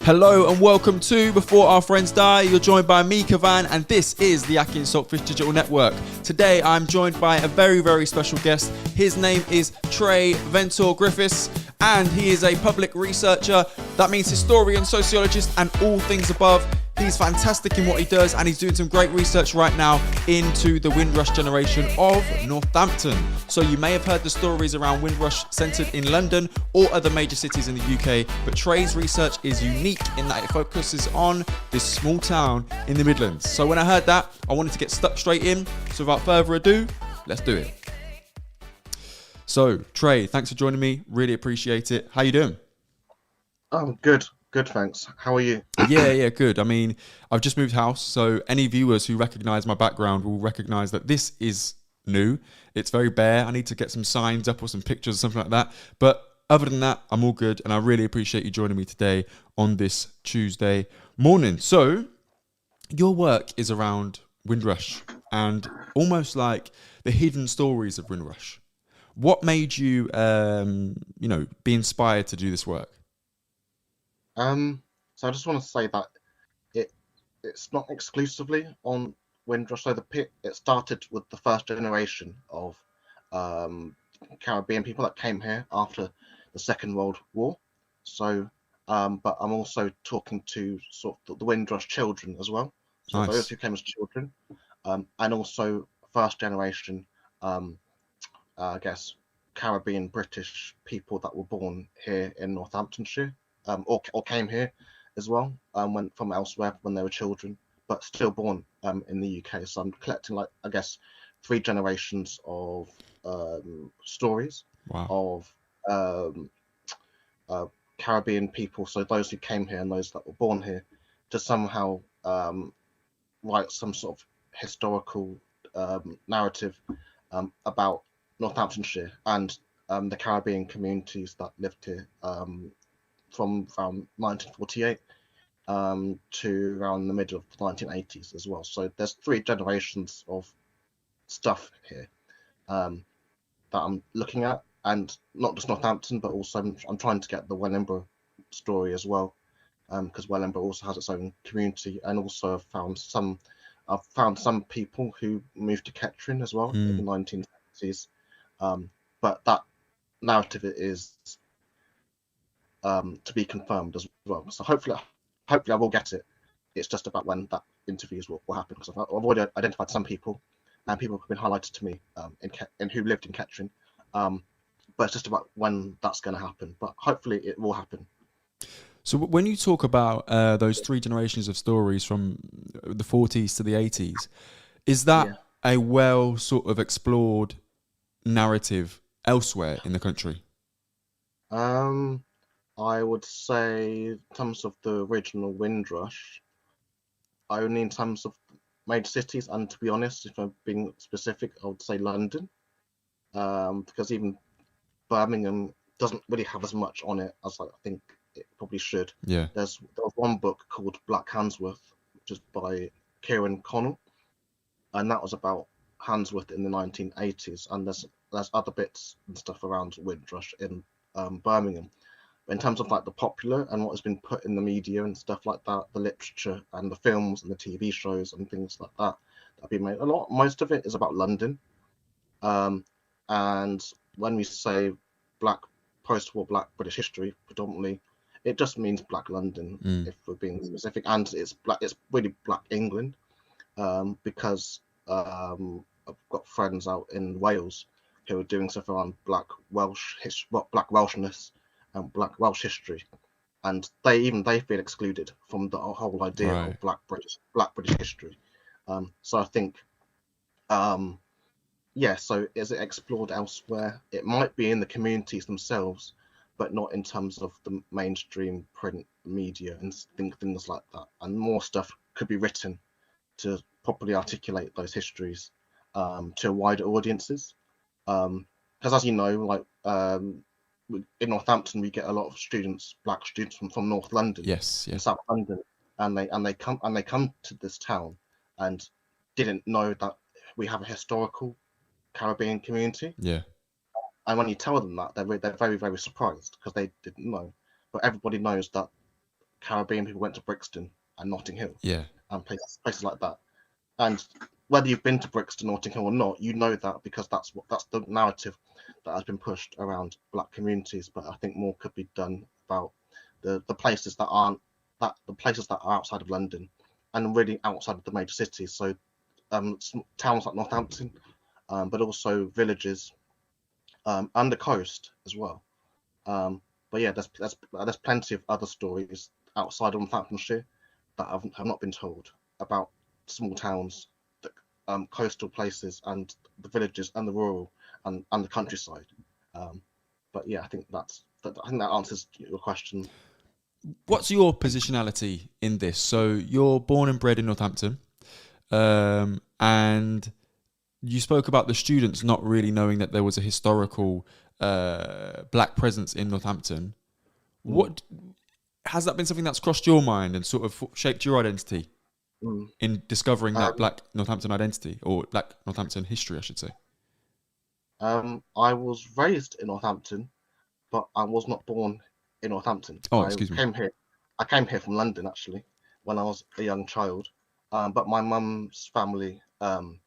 Hello and welcome to Before Our Friends Die. You're joined by me, Kavan, and this is the akhi&saltfish Digital Network. Today I'm joined by a very, very special guest. His name is Tré Ventour-Griffiths, and he is a public researcher. That means historian, sociologist, and all things above. He's fantastic in what he does, and he's doing some great research right now into the Windrush generation of Northampton. So you may have heard the stories around Windrush centred in London or other major cities in the UK, but Tré's research is unique in that it focuses on this small town in the Midlands. So when I heard that, I wanted to get stuck straight in. So without further ado, let's do it. So Tré, thanks for joining me. Really appreciate it. How you doing? Oh, good. Good, thanks. How are you? Yeah, good. I mean, I've just moved house, so any viewers who recognise my background will recognise that this is new. It's very bare. I need to get some signs up or some pictures or something like that. But other than that, I'm all good, and I really appreciate you joining me today on this Tuesday morning. So, your work is around Windrush and almost like the hidden stories of Windrush. What made you, be inspired to do this work? So I just want to say that it's not exclusively on Windrush. So it started with the first generation of Caribbean people that came here after the Second World War. So, but I'm also talking to sort of the Windrush children as well. So Nice. those who came as children, and also first generation, I guess, Caribbean British people that were born here in Northamptonshire. Or came here as well, went from elsewhere when they were children, but still born in the UK. So I'm collecting, like, I guess, 3 generations of stories. Wow. Of Caribbean people, so those who came here and those that were born here, to somehow write some sort of historical narrative about Northamptonshire and the Caribbean communities that lived here from around 1948 to around the middle of the 1980s as well. So there's 3 generations of stuff here that I'm looking at, and not just Northampton, but also I'm trying to get the Wellingborough story as well, because Wellingborough also has its own community, and also I've found some people who moved to Kettering as well in the 1970s, but that narrative is to be confirmed as well. So hopefully I will get it. It's just about when that interviews will happen, because I've already identified some people, and people have been highlighted to me in who lived in Kettering. But it's just about when that's going to happen. But hopefully it will happen. So when you talk about those 3 generations of stories from the 40s to the 80s, is that a well sort of explored narrative elsewhere in the country? I would say in terms of the original Windrush, only in terms of major cities, and to be honest, if I'm being specific, I would say London, because even Birmingham doesn't really have as much on it as I think it probably should. Yeah. There was one book called Black Handsworth, which is by Kieran Connell, and that was about Handsworth in the 1980s, and there's other bits and stuff around Windrush in Birmingham. But in terms of like the popular and what has been put in the media and stuff like that, the literature and the films and the TV shows and things like that have been made, most of it is about London. And when we say post-war Black British history, predominantly, it just means Black London, if we're being specific, and it's really Black England, because I've got friends out in Wales who are doing stuff around Black Welshness and Black Welsh history, and they feel excluded from the whole idea of Black British history. So I think, so is it explored elsewhere? It might be in the communities themselves, but not in terms of the mainstream print media and things like that. And more stuff could be written to properly articulate those histories to wider audiences. Because as you know, like in Northampton, we get a lot of Black students from North London, Yes. South London, and they come to this town and didn't know that we have a historical Caribbean community. Yeah. And when you tell them that, they're very, very surprised because they didn't know. But everybody knows that Caribbean people went to Brixton and Notting Hill Yeah. and places like that. And whether you've been to Brixton, Notting Hill or not, you know that because that's the narrative that has been pushed around Black communities. But I think more could be done about the places that are outside of London and really outside of the major cities. So towns like Northampton, but also villages and the coast as well. But yeah, there's plenty of other stories outside of Northamptonshire that have not been told about small towns, coastal places, and the villages, and the rural, and the countryside. But yeah, I think that answers your question. What's your positionality in this? So you're born and bred in Northampton, and you spoke about the students not really knowing that there was a historical Black presence in Northampton. What has that been something that's crossed your mind and sort of shaped your identity in discovering that Black Northampton identity, or Black Northampton history, I should say? I was raised in Northampton, but I was not born in Northampton. Oh, excuse me. I came here from London actually when I was a young child. But my mum's family came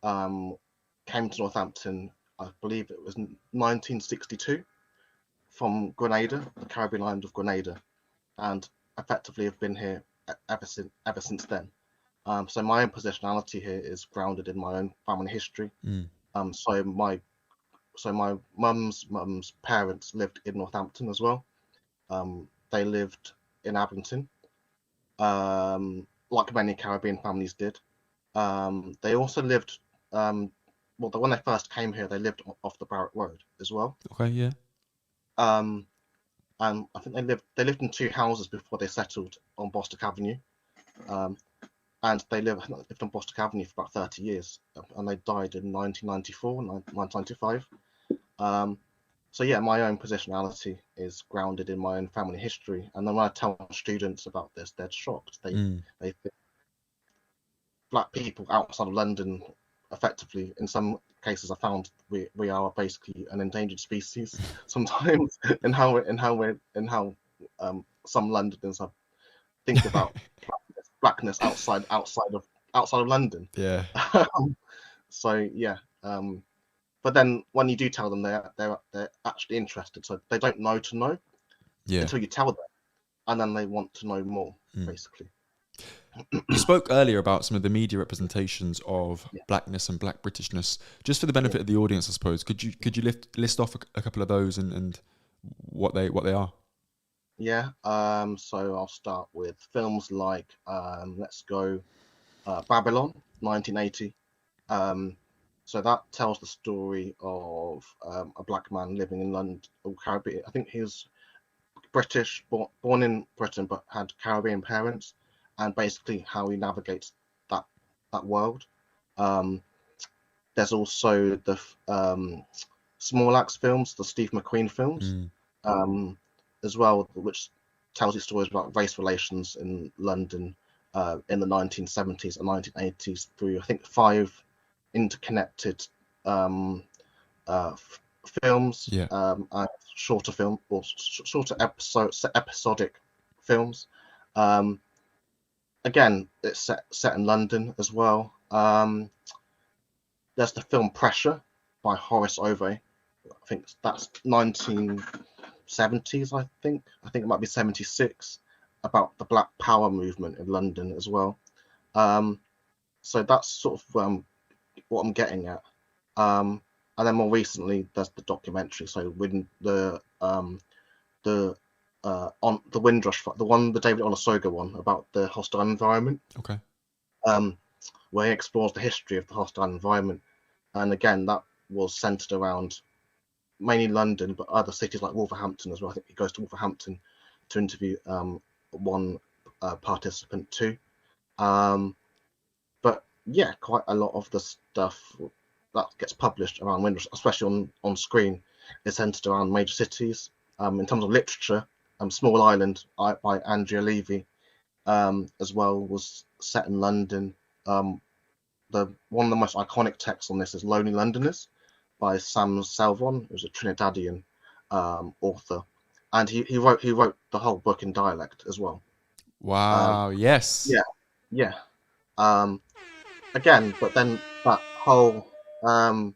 to Northampton, I believe it was 1962, from Grenada, the Caribbean island of Grenada, and effectively have been here ever since then. So my own positionality here is grounded in my own family history. So my mum's parents lived in Northampton as well. They lived in Abington, like many Caribbean families did. They also lived, when they first came here, they lived off the Barrack Road as well. Okay, yeah. And I think they lived in two houses before they settled on Bostock Avenue. And they lived on Bostock Avenue for about 30 years, and they died in 1994, 1995. So yeah, my own positionality is grounded in my own family history. And then when I tell students about this, they're shocked. They think Black people outside of London, effectively, in some cases, I found we are basically an endangered species sometimes in how some Londoners think about blackness outside of London. Yeah. So yeah. But then when you do tell them, they're actually interested. So they don't know to know until you tell them, and then they want to know more, basically. You spoke earlier about some of the media representations of Blackness and Black Britishness. Just for the benefit of the audience, I suppose, could you list off a couple of those and what they are? Yeah. So I'll start with films like let's go Babylon, 1980. So that tells the story of a Black man living in London or Caribbean. I think he was British, born in Britain, but had Caribbean parents, and basically how he navigates that world. There's also the Small Axe films, the Steve McQueen films, as well, which tells you stories about race relations in London in the 1970s and 1980s through, I think, 5 interconnected films, and shorter episodic films. Again, it's set in London as well. There's the film Pressure by Horace Ove. I think that's 1970s. I think it might be 76, about the Black Power movement in London as well. So that's sort of what I'm getting at. And then more recently, there's the documentary. So when the Windrush, the David Olusoga one about the hostile environment. Okay. Where he explores the history of the hostile environment, and again that was centered around mainly London, but other cities like Wolverhampton as well. I think he goes to Wolverhampton to interview one participant too. But yeah, quite a lot of the stuff that gets published around Windrush, especially on screen, is centered around major cities. In terms of literature, Small Island by Andrea Levy as well was set in London. One of the most iconic texts on this is Lonely Londoners by Sam Salvon, who's a Trinidadian author. and he wrote the whole book in dialect as well. Wow. Yes. Yeah, yeah. Um, Again, but then um,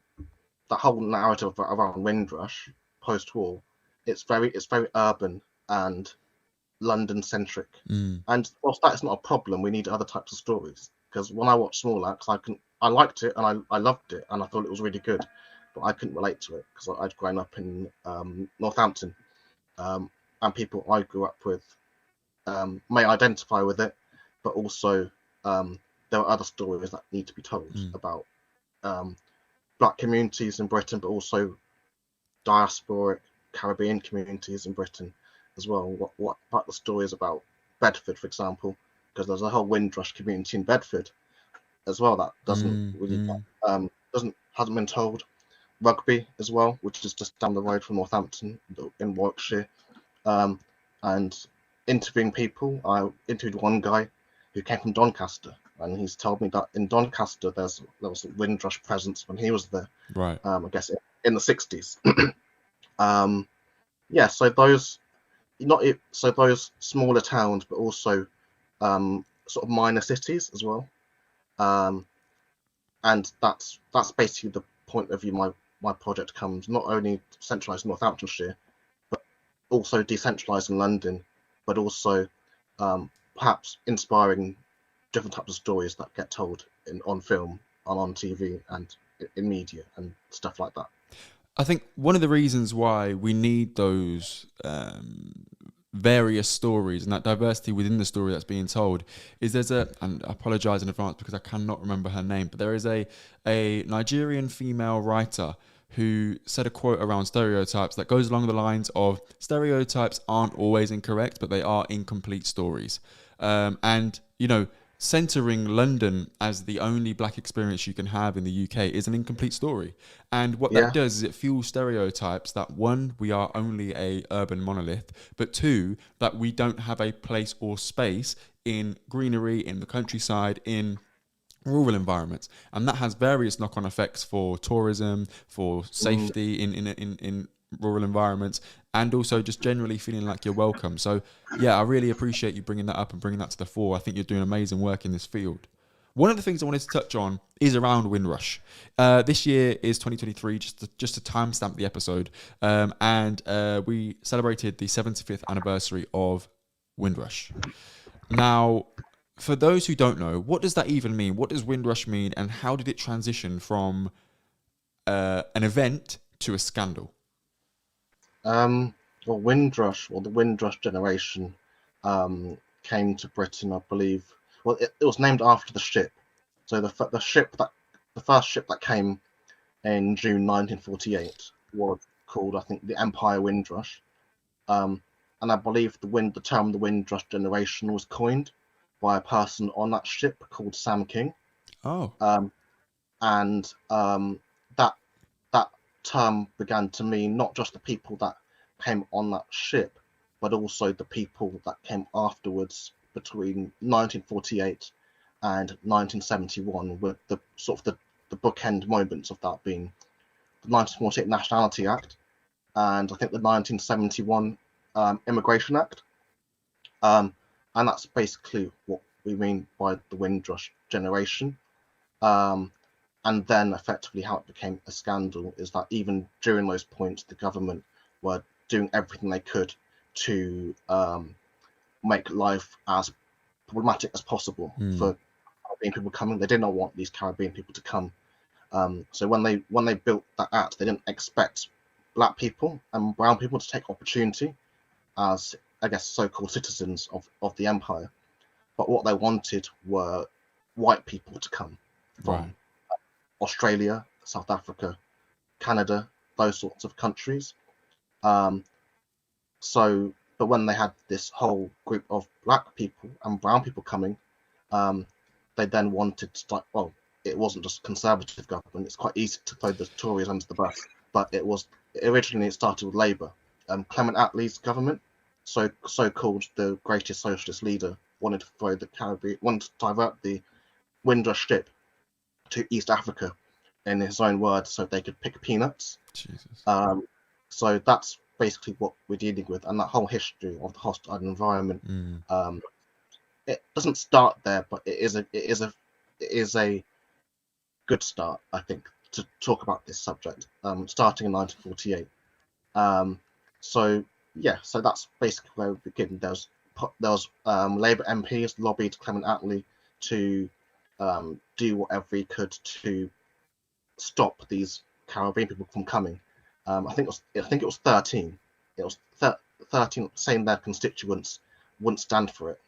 that whole narrative around Windrush post-war, it's very urban and London centric. Mm. And whilst that's not a problem, we need other types of stories. Because when I watched Small Axe, I liked it and I loved it and I thought it was really good, but I couldn't relate to it because I'd grown up in Northampton, and people I grew up with may identify with it, but also there are other stories that need to be told about um, Black communities in Britain, but also diasporic Caribbean communities in Britain as well. What about the stories about Bedford, for example? Because there's a whole Windrush community in Bedford as well that hasn't been told. Rugby as well, which is just down the road from Northampton in Warwickshire. And interviewing people, I interviewed one guy who came from Doncaster, and he's told me that in Doncaster there was a Windrush presence when he was there. Right. I guess in the 60s. Yeah, so those those smaller towns, but also sort of minor cities as well. And that's basically the point of view my project comes, not only centralised in Northamptonshire, but also decentralised in London, but also perhaps inspiring different types of stories that get told on film and on TV and in media and stuff like that. I think one of the reasons why we need those various stories and that diversity within the story that's being told is and I apologize in advance because I cannot remember her name, but there is a Nigerian female writer who said a quote around stereotypes that goes along the lines of stereotypes aren't always incorrect, but they are incomplete stories. And, centering London as the only Black experience you can have in the UK is an incomplete story. And what that does is it fuels stereotypes that, one, we are only a urban monolith, but two, that we don't have a place or space in greenery, in the countryside, in rural environments. And that has various knock-on effects for tourism, for safety in rural environments, and also just generally feeling like you're welcome. So yeah, I really appreciate you bringing that up and bringing that to the fore. I think you're doing amazing work in this field. One of the things I wanted to touch on is around Windrush. This year is 2023, just to timestamp the episode, and we celebrated the 75th anniversary of Windrush. Now, for those who don't know, what does that even mean? What does Windrush mean, and how did it transition from an event to a scandal? Well, Windrush, or the Windrush generation, came to Britain, I believe. Well, it was named after the ship. So the first ship that came in June 1948 was called, I think, the Empire Windrush. And I believe the term the Windrush generation was coined by a person on that ship called Sam King. Oh. And that term began to mean not just the people that came on that ship, but also the people that came afterwards between 1948 and 1971, with the bookend moments of that being the 1948 Nationality Act and I think the 1971 Immigration Act. And that's basically what we mean by the Windrush generation. And then effectively how it became a scandal is that even during those points, the government were doing everything they could to make life as problematic as possible for Caribbean people coming. They did not want these Caribbean people to come. So when they built that act, they didn't expect Black people and brown people to take opportunity as, I guess, so-called citizens of the empire. But what they wanted were white people to come from Australia, South Africa, Canada, those sorts of countries. But when they had this whole group of Black people and brown people coming, they then wanted to start, well, it wasn't just Conservative government. It's quite easy to throw the Tories under the bus, but originally it started with Labour. Clement Attlee's government, so-called the greatest socialist leader, wanted to divert the Windrush ship to East Africa, in his own words, so they could pick peanuts. Jesus. So that's basically what we're dealing with, and that whole history of the hostile environment. It doesn't start there, but it is a good start, I think, to talk about this subject. Starting in 1948. So that's basically where we begin. There was Labour MPs lobbied Clement Attlee to do whatever he could to stop these Caribbean people from coming. I think it was 13. It was 13 saying their constituents wouldn't stand for it.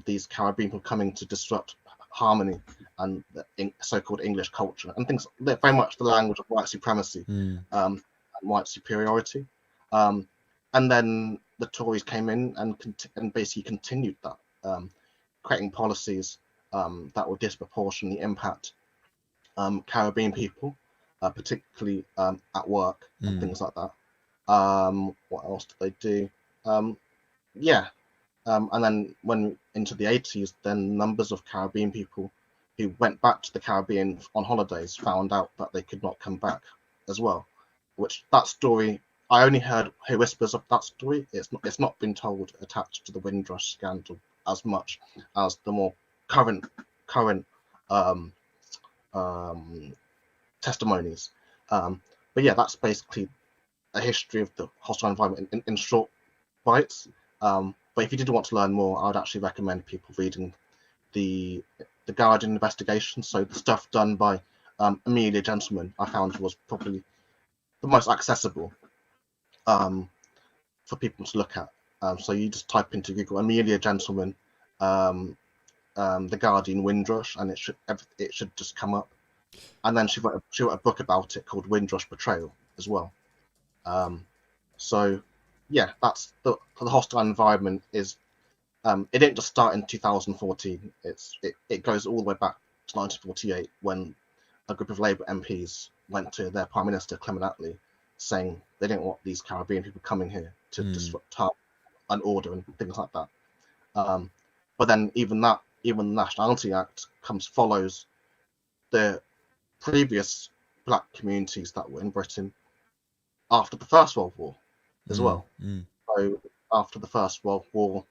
These Caribbean people coming to disrupt harmony and the so-called English culture and things. They're very much the language of white supremacy and white superiority. And then the Tories came in and basically continued that, creating policies that would disproportionately impact Caribbean people, particularly at work and things like that. What else did they do? And then when into the 80s, then numbers of Caribbean people who went back to the Caribbean on holidays found out that they could not come back as well. Which that story, I only heard whispers of that story. It's not been told attached to the Windrush scandal as much as the more current testimonies. But yeah, that's basically a history of the hostile environment in short bites. But if you did want to learn more, I would actually recommend people reading the Guardian investigation. So the stuff done by Amelia Gentleman, I found was probably the most accessible for people to look at. So you just type into Google Amelia Gentleman, the Guardian Windrush, and it should just come up. And then she wrote a book about it called Windrush Betrayal as well. So yeah, that's the hostile environment is. It didn't just start in 2014. It goes all the way back to 1948 when a group of Labour MPs went to their Prime Minister Clement Attlee, saying they didn't want these Caribbean people coming here to disrupt an order and things like that. But then even the Nationality Act follows the previous black communities that were in Britain after the First World War as well. So after the First World War,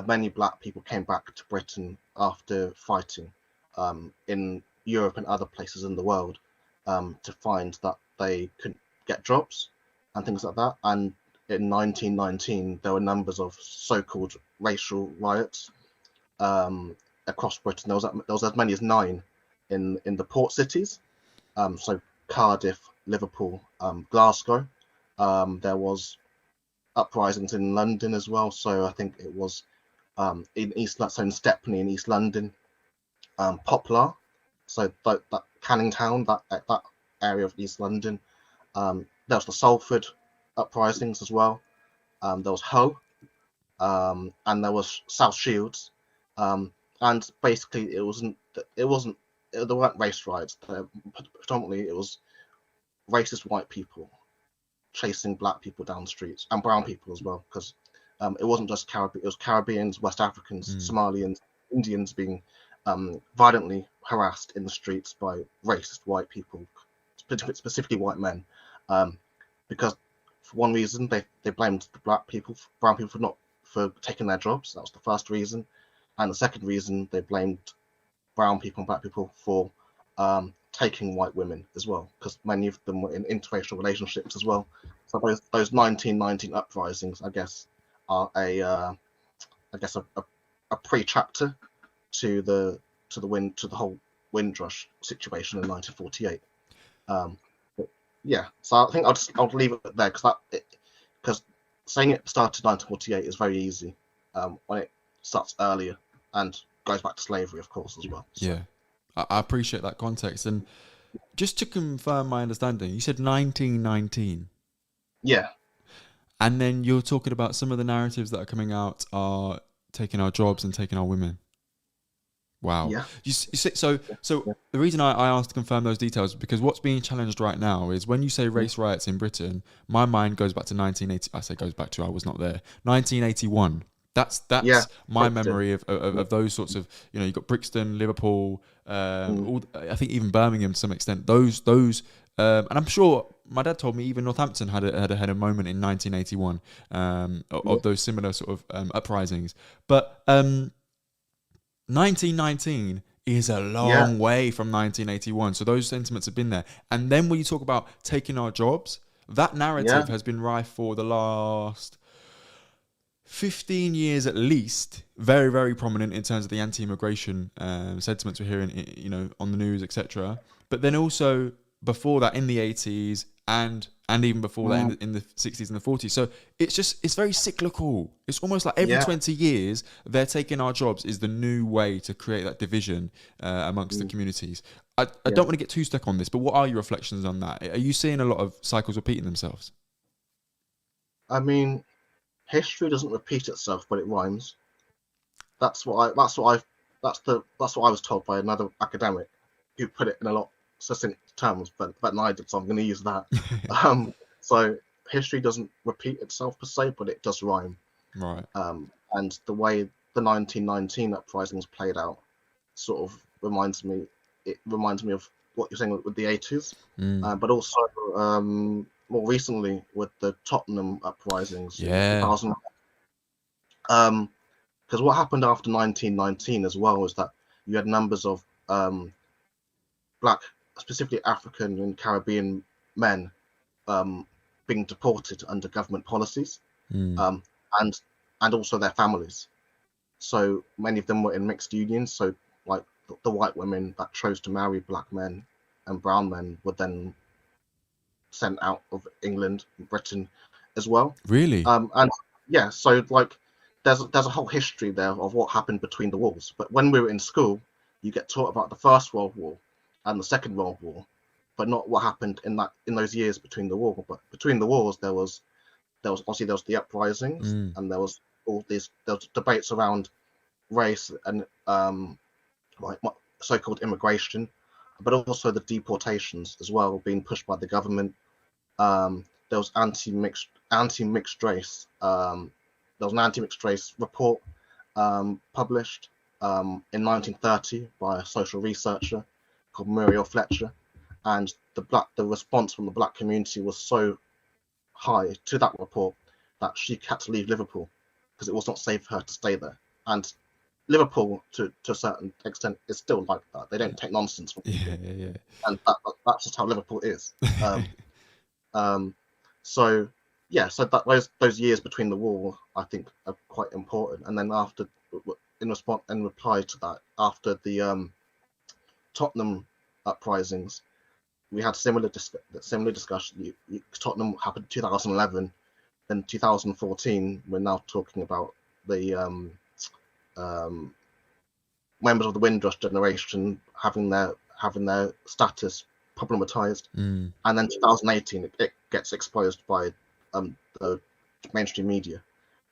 many black people came back to Britain after fighting in Europe and other places in the world to find that they couldn't get jobs and things like that. And in 1919, there were numbers of so-called racial riots across Britain. There was as many as 9 in the port cities, so Cardiff, Liverpool, Glasgow. There was uprisings in London as well. So I think it was in Stepney in East London, Poplar. So that Canning Town, that area of East London. There was the Salford uprisings as well. There was Hull, and there was South Shields. And basically, there weren't race riots. Predominantly, it was racist white people chasing black people down the streets and brown people as well, because it wasn't just Caribbean. It was Caribbeans, West Africans, Somalians, Indians being violently harassed in the streets by racist white people, specifically white men, because for one reason they blamed the brown people for taking their jobs. That was the first reason, and the second reason they blamed brown people and black people for taking white women as well, because many of them were in interracial relationships as well. So those 1919 uprisings, I guess, are a pre-chapter to the whole Windrush situation in 1948. But yeah, so I think I'll leave it there because saying it started in 1948 is very easy when it starts earlier and goes back to slavery, of course, as well. So. Yeah. I appreciate that context. And just to confirm my understanding, you said 1919. Yeah. And then you're talking about some of the narratives that are coming out are taking our jobs and taking our women. Wow. Yeah. So the reason I asked to confirm those details is because what's being challenged right now is when you say race riots in Britain, my mind goes back to 1980. I say goes back to, I was not there. 1981. That's Yeah, my Brixton. memory of those sorts of, you've got Brixton, Liverpool, Mm. I think even Birmingham to some extent. And I'm sure my dad told me even Northampton had a moment in 1981 Yeah, of those similar sort of uprisings. But 1919 is a yeah, long way from 1981. So those sentiments have been there. And then when you talk about taking our jobs, that yeah, narrative has been rife for the last 15 years at least, very, very prominent in terms of the anti-immigration sentiments we're hearing, on the news, etc. But then also before that, in the 80s and even before that, mm, in the 60s and the 40s. So it's very cyclical. It's almost like every yeah. 20 years, they're taking our jobs is the new way to create that division amongst the Mm, communities. I yeah. don't want to get too stuck on this, but what are your reflections on that? Are you seeing a lot of cycles repeating themselves? I mean, history doesn't repeat itself, but it rhymes. That's what I was told by another academic who put it in a lot succinct terms, but than I did. So I'm going to use that. So history doesn't repeat itself per se, but it does rhyme. Right. And the way the 1919 uprisings played out sort of reminds me. It reminds me of what you're saying with the 80s, Mm. but also more recently with the Tottenham uprisings in Yeah. 2000. Because what happened after 1919 as well was that you had numbers of black, specifically African and Caribbean men um, being deported under government policies, Mm. um, and and also their families. So many of them were in mixed unions. So like the white women that chose to marry black men and brown men were then sent out of England and Britain as well. Really? And yeah, so like there's a whole history there of what happened between the wars. But when we were in school, you get taught about the First World War and the Second World War, but not what happened in those years between the war. But between the wars, there was obviously there was the uprisings, Mm. and there was debates around race and like so-called immigration, but also the deportations as well being pushed by the government. There was anti-mixed race. There was an anti-mixed race report published in 1930 by a social researcher called Muriel Fletcher, and the response from the black community was so high to that report that she had to leave Liverpool because it was not safe for her to stay there. And Liverpool, to a certain extent, is still like that. They don't take nonsense from Yeah, people, yeah, and that's just how Liverpool is. yeah. Um, so yeah, so those years between the war, I think, are quite important. And then in reply to that, after the Tottenham uprisings, we had similar discussion. Tottenham happened in 2011, then 2014. We're now talking about the um, members of the Windrush generation having their status problematized, Mm. and then 2018 it gets exposed by the mainstream media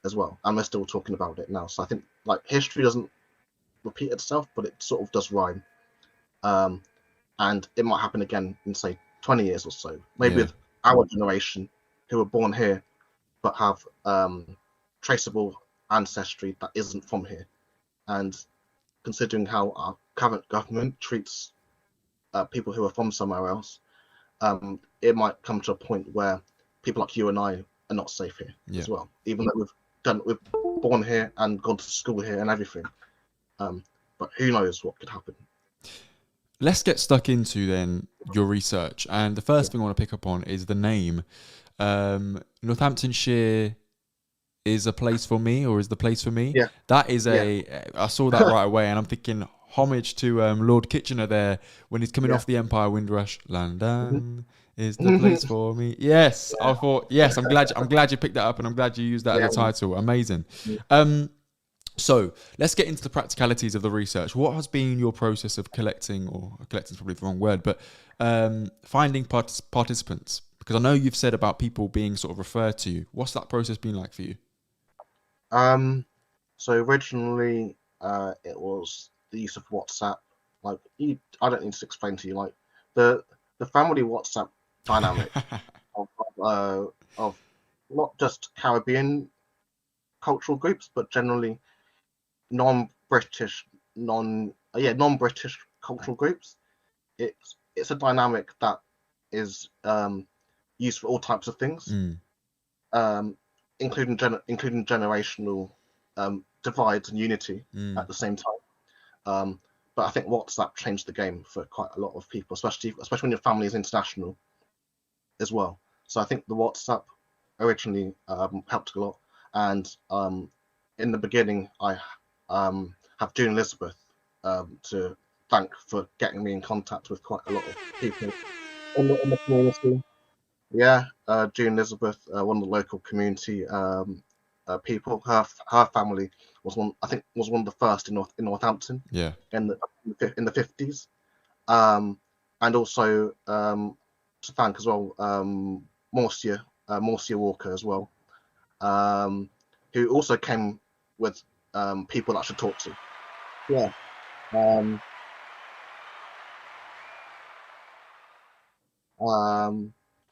as well, and we're still talking about it now. So I think like history doesn't repeat itself, but it sort of does rhyme, um, and it might happen again in say 20 years or so, maybe Yeah. with our generation who were born here but have traceable ancestry that isn't from here, and considering how our current government treats people who are from somewhere else, it might come to a point where people like you and I are not safe here Yeah. as well, even though we've born here and gone to school here and everything. Um, but who knows what could happen? Let's get stuck into then your research. And the Yeah, first thing I want to pick up on is the name. Northamptonshire is a place for me, or is the place for me. yeah, That is yeah, I saw that right away, and I'm thinking homage to Lord Kitchener there when he's coming yeah. off the Empire Windrush. London is the Mhm. place for me. Yes, Yeah, I thought. Yes, I'm glad you picked that up, and I'm glad you used that as yeah, a title. Amazing. yeah. So let's get into the practicalities of the research. What has been your process of collecting, or collecting is probably the wrong word, but finding participants? Because I know you've said about people being sort of referred to you. What's that process been like for you? Um, so originally, it was the use of WhatsApp. Like, I don't need to explain to you, like the family WhatsApp dynamic of not just Caribbean cultural groups, but generally non-British cultural groups. It's a dynamic that is used for all types of things, including generational divides and unity at the same time. But I think WhatsApp changed the game for quite a lot of people, especially when your family is international as well. So I think the WhatsApp originally helped a lot, and in the beginning I have June Elizabeth to thank for getting me in contact with quite a lot of people in the community. Yeah, June Elizabeth, one of the local community people. Her family was one of the first in Northampton. Yeah. In the 50s, and also to thank as well Marcia Walker as well, who also came with people that I should talk to. Yeah. And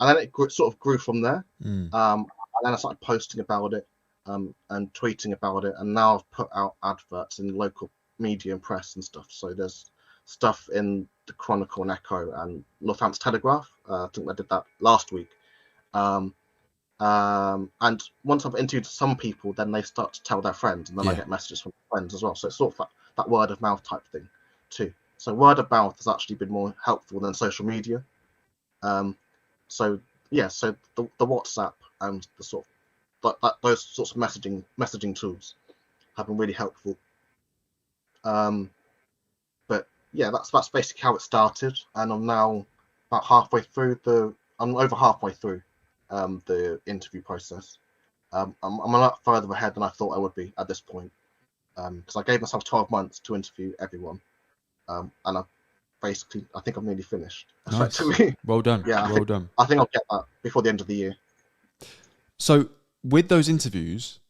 then it sort of grew from there. And then I started posting about it and tweeting about it, and now I've put out adverts in local media and press and stuff. So there's stuff in the Chronicle and Echo and Northampton Telegraph. I think I did that last week. And once I've interviewed some people, then they start to tell their friends, and then I get messages from friends as well. So it's sort of that word of mouth type thing too. So word of mouth has actually been more helpful than social media. So the WhatsApp and the sort of those sorts of messaging tools have been really helpful. But yeah, that's basically how it started, and I'm now about halfway through I'm over halfway through the interview process. I'm a lot further ahead than I thought I would be at this point, because I gave myself 12 months to interview everyone, and I think I'm nearly finished. Nice. Well done. Yeah, well done. I think I'll get that before the end of the year. So with those interviews,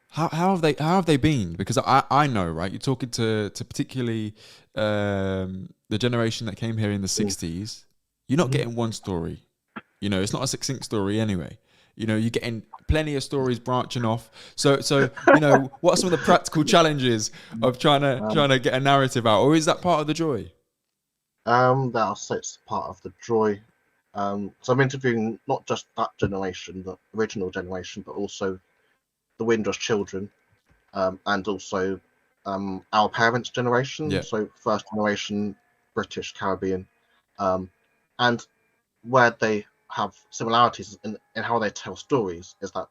how have they been? Because I know, right? You're talking to particularly the generation that came here in the 60s. You're not getting one story. You know, it's not a succinct story anyway. You know, you're getting plenty of stories branching off. So you know, what are some of the practical challenges of trying to get a narrative out, or is that part of the joy? I'll say it's part of the joy. So I'm interviewing not just that generation, the original generation, but also the Windrush children, and also our parents' generation. Yeah. So first generation British Caribbean, and where they have similarities in how they tell stories is that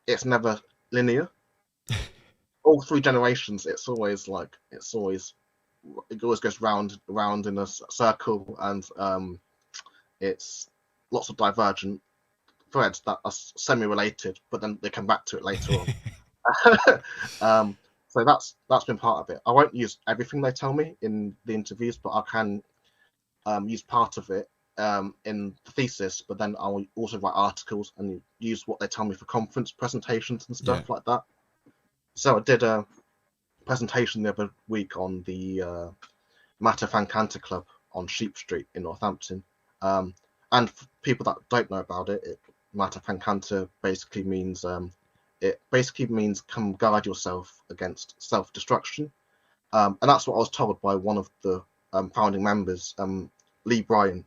it's never linear. All three generations, it always goes round in a circle, and it's lots of divergent threads that are semi-related, but then they come back to it later on. So that's been part of it. I won't use everything they tell me in the interviews, but I can use part of it in the thesis, but then I'll also write articles and use what they tell me for conference presentations and stuff like that. So I did a presentation the other week on the Matta Fancanta Club on Sheep Street in Northampton. And for people that don't know about it, Matta Fancanta basically means come guard yourself against self-destruction. And that's what I was told by one of the founding members, Lee Bryan.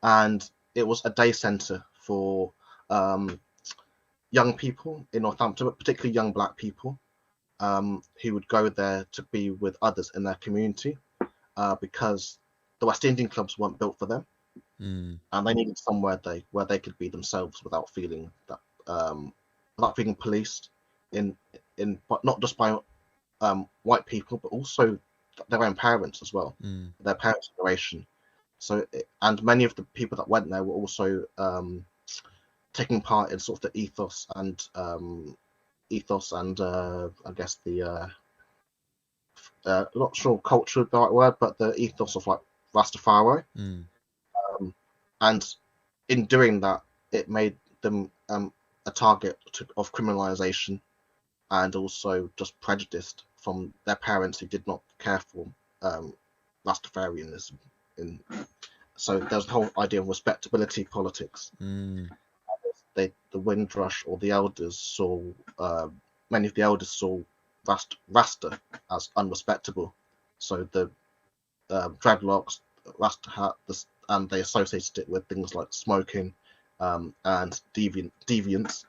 And it was a day centre for young people in Northampton, but particularly young Black people, who would go there to be with others in their community, because the West Indian clubs weren't built for them, and they needed somewhere where they could be themselves without feeling policed but not just by white people, but also their own parents as well, their parents' generation. So, and many of the people that went there were also taking part in sort of the ethos and I guess the not sure culture is the right word, but the ethos of like Rastafari. And in doing that, it made them a target of criminalisation and also just prejudiced from their parents who did not care for Rastafarianism. So there's the whole idea of respectability politics. the Windrush or the elders saw many of the elders saw Rasta as unrespectable. So the dreadlocks, Rasta hat, and they associated it with things like smoking and deviance,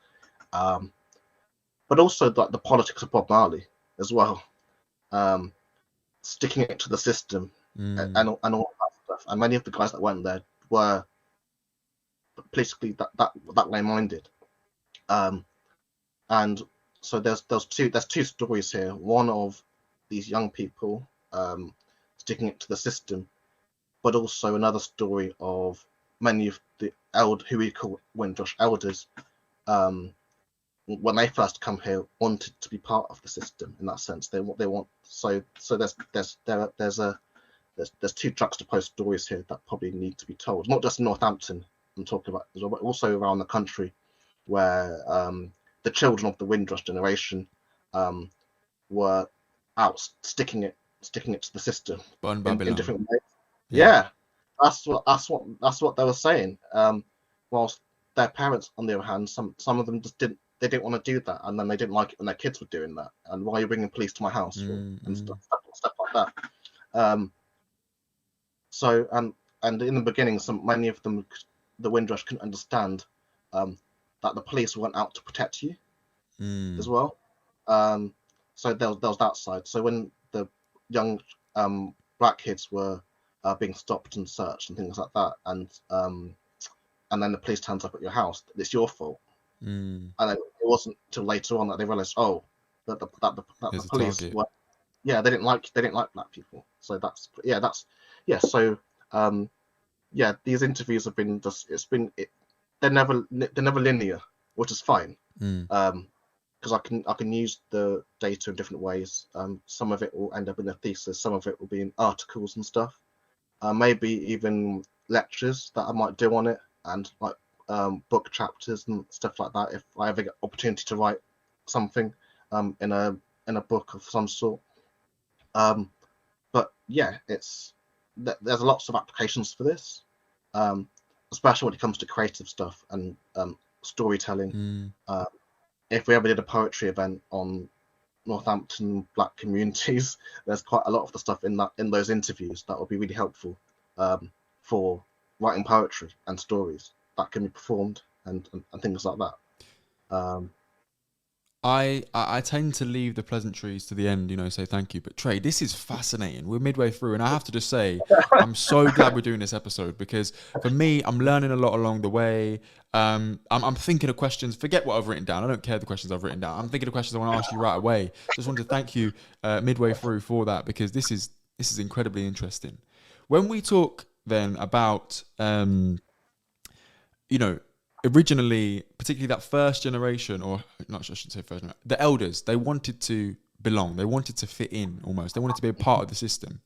but also like the politics of Bob Marley as well, sticking it to the system and all that stuff. And many of the guys that went there were politically that way minded. And so there's two stories here. One of these young people sticking it to the system, but also another story of many of the who we call Windrush elders, when they first come here, wanted to be part of the system. In that sense, they want. So there's two juxtaposed stories here that probably need to be told. Not just in Northampton, I'm talking about, but also around the country, where the children of the Windrush generation were out sticking it to the system in different ways. Yeah, that's what they were saying. Whilst their parents, on the other hand, some of them just didn't want to do that, and then they didn't like it when their kids were doing that. And why are you bringing police to my house and stuff like that? So and in the beginning, many of them, the Windrush, couldn't understand that the police weren't out to protect you as well. So there was that side. So when the young black kids were being stopped and searched and things like that, and then the police turns up at your house, it's your fault. And it wasn't until later on that they realised, that the police were, they didn't like black people. So so these interviews have been they're never linear, which is fine. Because I can use the data in different ways. Some of it will end up in a thesis, some of it will be in articles and stuff, maybe even lectures that I might do on it, and like book chapters and stuff like that if I ever get opportunity to write something in a book of some sort. But yeah, there's lots of applications for this, especially when it comes to creative stuff and storytelling. If we ever did a poetry event on Northampton black communities, there's quite a lot of the stuff in those interviews that would be really helpful for writing poetry and stories that can be performed and things like that. I tend to leave the pleasantries to the end, say thank you. But Tré, this is fascinating. We're midway through, and I have to just say, I'm so glad we're doing this episode, because for me, I'm learning a lot along the way. I'm thinking of questions. Forget what I've written down. I don't care the questions I've written down. I'm thinking of questions I want to ask you right away. Just want to thank you midway through for that, because this is incredibly interesting. When we talk then about originally, particularly that first generation, or not, I shouldn't say first generation, the elders, they wanted to belong. They wanted to fit in almost. They wanted to be a part of the system.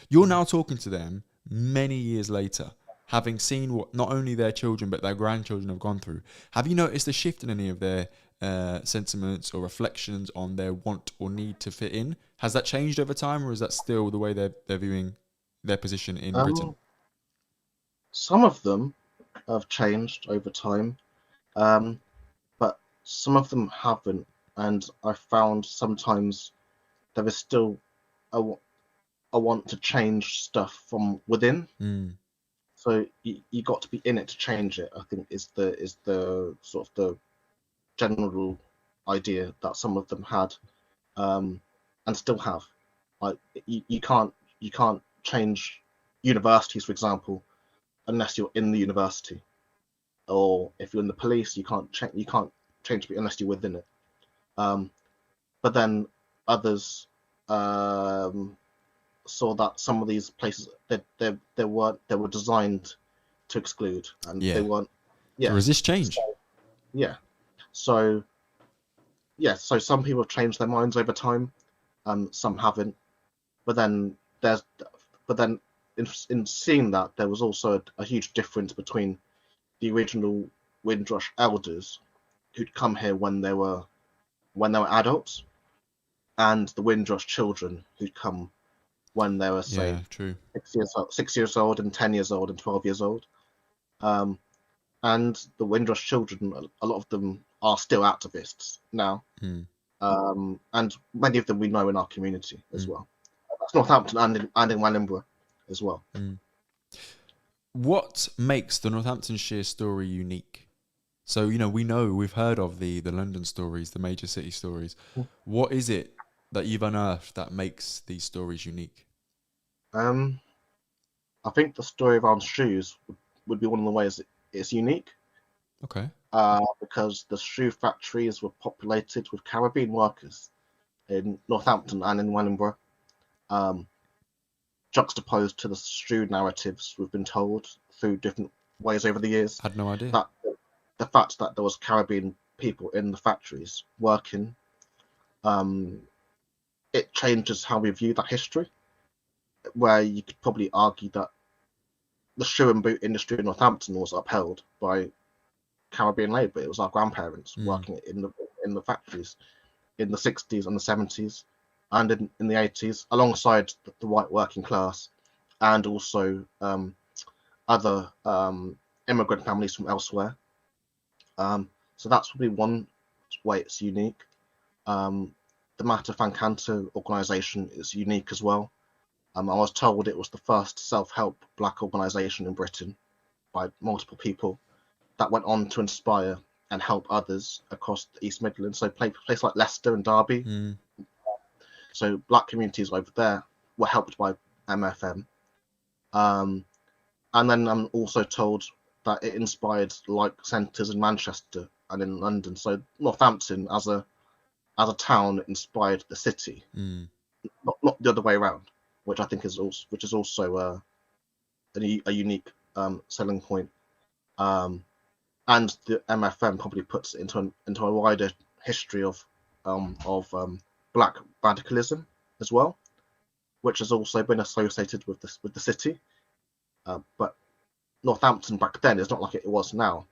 You're now talking to them many years later, having seen what not only their children but their grandchildren have gone through. Have you noticed a shift in any of their sentiments or reflections on their want or need to fit in? Has that changed over time, or is that still the way they're viewing their position in Britain? Some of them have changed over time, but some of them haven't, and I found sometimes there is still a want to change stuff from within. So you got to be in it to change it, I think, is the sort of the general idea that some of them had, and still have. Like you can't change universities, for example, unless you're in the university, or if you're in the police, you can't change it unless you're within it. But then others saw that some of these places they were designed to exclude, and they weren't. To resist change. So some people have changed their minds over time, some haven't. But then in seeing that, there was also a huge difference between the original Windrush elders who'd come here when they were adults, and the Windrush children who'd come when they were, say, 6 years old and 10 years old and 12 years old. and the Windrush children, a lot of them are still activists now, Mm. and many of them we know in our community as Mm. well. That's Northampton and in Wellingborough as well. Mm. What makes the Northamptonshire story unique? So, we've heard of the London stories, the major city stories. What is it that you've unearthed that makes these stories unique? I think the story of our shoes would be one of the ways it's unique. Okay. Because the shoe factories were populated with Caribbean workers in Northampton and in Wellingborough, juxtaposed to the shoe narratives we've been told through different ways over the years. Had no idea. That the fact that there was Caribbean people in the factories working, it changes how we view that history. Where you could probably argue that the shoe and boot industry in Northampton was upheld by Caribbean labour. It was our grandparents working in the factories in the 60s and the 70s and in the 80s, alongside the white working class and also other immigrant families from elsewhere. So that's probably one way it's unique. The Matta Fancanta organisation is unique as well. I was told it was the first self-help black organisation in Britain by multiple people that went on to inspire and help others across the East Midlands. So places like Leicester and Derby. Mm. So black communities over there were helped by MFM. And then I'm also told that it inspired like centres in Manchester and in London. So Northampton as a town inspired the city, not the other way around, which I think is also a unique selling point. And the MFM probably puts it into a wider history of black radicalism as well, which has also been associated with the city. But Northampton back then is not like it was now.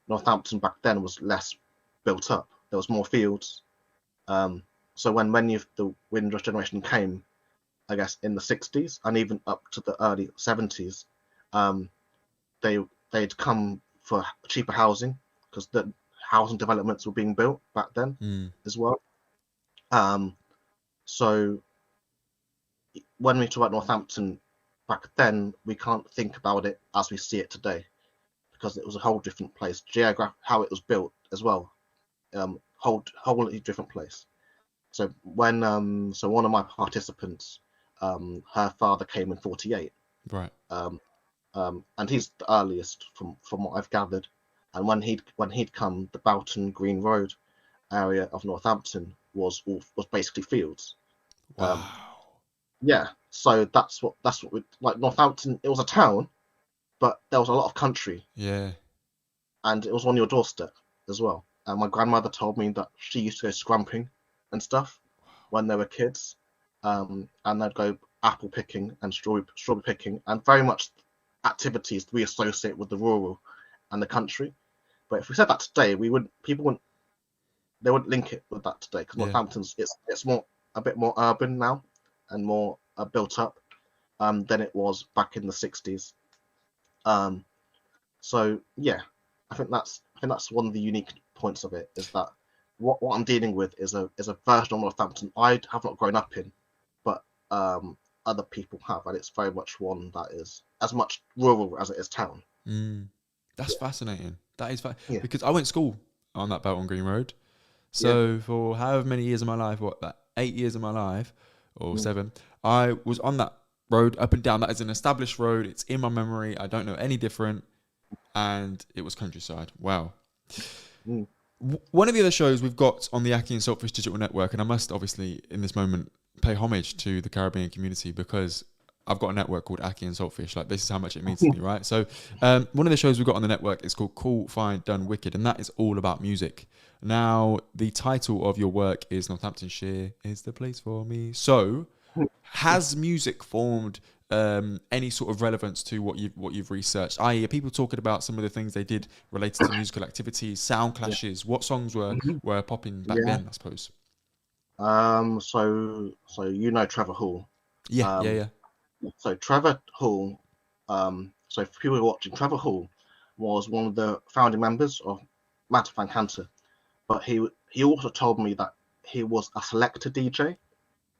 Northampton back then was less built up. There was more fields. So when many of the Windrush generation came, I guess in the 60s and even up to the early 70s, they'd come for cheaper housing because the housing developments were being built back then as well. So when we talk about Northampton back then, we can't think about it as we see it today because it was a whole different place. How it was built as well, wholly different place. So when so one of my participants, her father came in 48, right, and he's the earliest from what I've gathered. And when he'd come, the Boughton Green Road area of Northampton was basically fields. wow, Yeah, so that's what we like. Northampton, it was a town, but there was a lot of country. Yeah, and it was on your doorstep as well. And my grandmother told me that she used to go scrumping and stuff when they were kids, and they'd go apple picking and strawberry picking, and very much activities we associate with the rural and the country. But if we said that today, they wouldn't link it with that today because Northampton's it's a bit more urban now and more built up than it was back in the 60s. So yeah, I think that's one of the unique points of it is that what I'm dealing with is a version of Northampton I have not grown up in, but other people have, and it's very much one that is as much rural as it is town. That's fascinating. That is Yeah. because I went to school on that Belt on Green Road. So for however many years of my life, 8 years of my life or 7, I was on that road up and down. That is an established road. It's in my memory. I don't know any different. And it was countryside. Wow. One of the other shows we've got on the akhi&saltfish digital network, and I must obviously in this moment pay homage to the Caribbean community because I've got a network called akhi&saltfish. Like, this is how much it means to me, right? So one of the shows we've got on the network is called Cool, Fine, Done, Wicked, and that is all about music. Now, the title of your work is Northamptonshire is the place for me. So has music formed any sort of relevance to what you've researched? I.e., are people talking about some of the things they did related to musical activities, sound clashes? What songs were popping back then, I suppose? So you know Trevor Hall. Yeah. So Trevor Hall, so for people who are watching, Trevor Hall was one of the founding members of Matta Fancanta, but he also told me that he was a selector DJ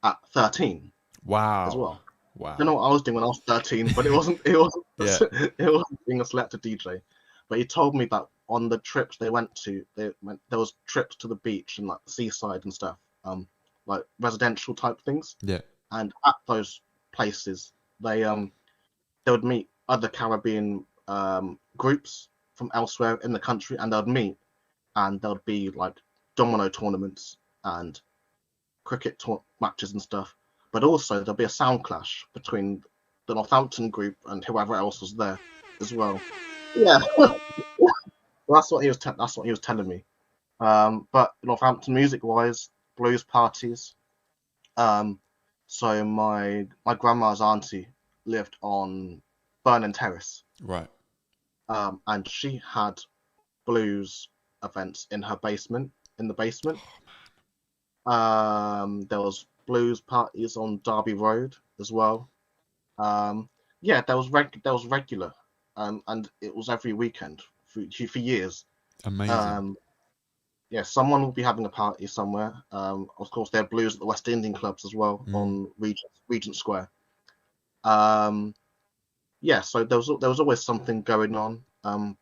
at 13 as Wow. well. I don't know Wow. what I was doing when I was 13, but it wasn't it wasn't Yeah. it wasn't being a selector DJ. But he told me that on the trips they went to, there was trips to the beach and like the seaside and stuff, like residential type things. Yeah. And at those places, they would meet other Caribbean groups from elsewhere in the country, and they'd meet, and there'd be like domino tournaments and cricket matches and stuff. But also there'd be a sound clash between the Northampton group and whoever else was there as well. Yeah, that's what he was. That's what he was telling me. But Northampton, music-wise, blues parties. So my grandma's auntie lived on Vernon Terrace, Right. and she had blues events in her basement. In the basement, there was blues parties on Derby Road as well. Yeah, there was regular, and it was every weekend for years. Amazing. Yeah, someone will be having a party somewhere. Of course, there are blues at the West Indian clubs as well on Regent Square. Yeah, so there was always something going on.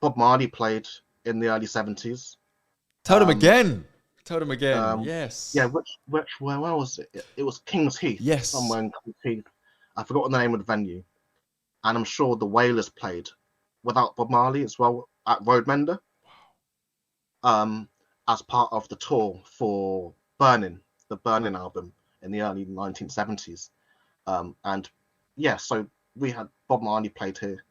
Bob Marley played in the early 70s. Tell them again. Tell them again. Um, Yes. yeah, where was it? It was King's Heath. Yes. Somewhere in King's Heath. I forgot the name of the venue. And I'm sure the Wailers played without Bob Marley as well at Roadmender. As part of the tour for the Burning album in the early 1970s. And yeah, so we had Bob Marley played here.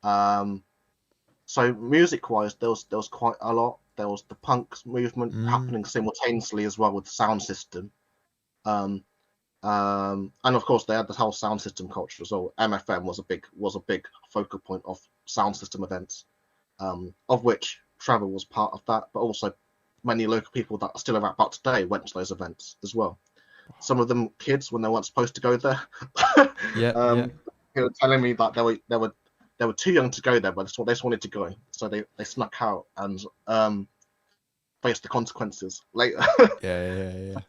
So music-wise, there was quite a lot. There was the punk movement happening simultaneously as well with the sound system. And of course they had the whole sound system culture as well. MFM was a big focal point of sound system events, of which Trevor was part of that, but also many local people that are still about today went to those events as well. Some of them kids when they weren't supposed to go there. Yeah. They were telling me that they were too young to go there, but they just wanted to go, so they snuck out and faced the consequences later. Yeah.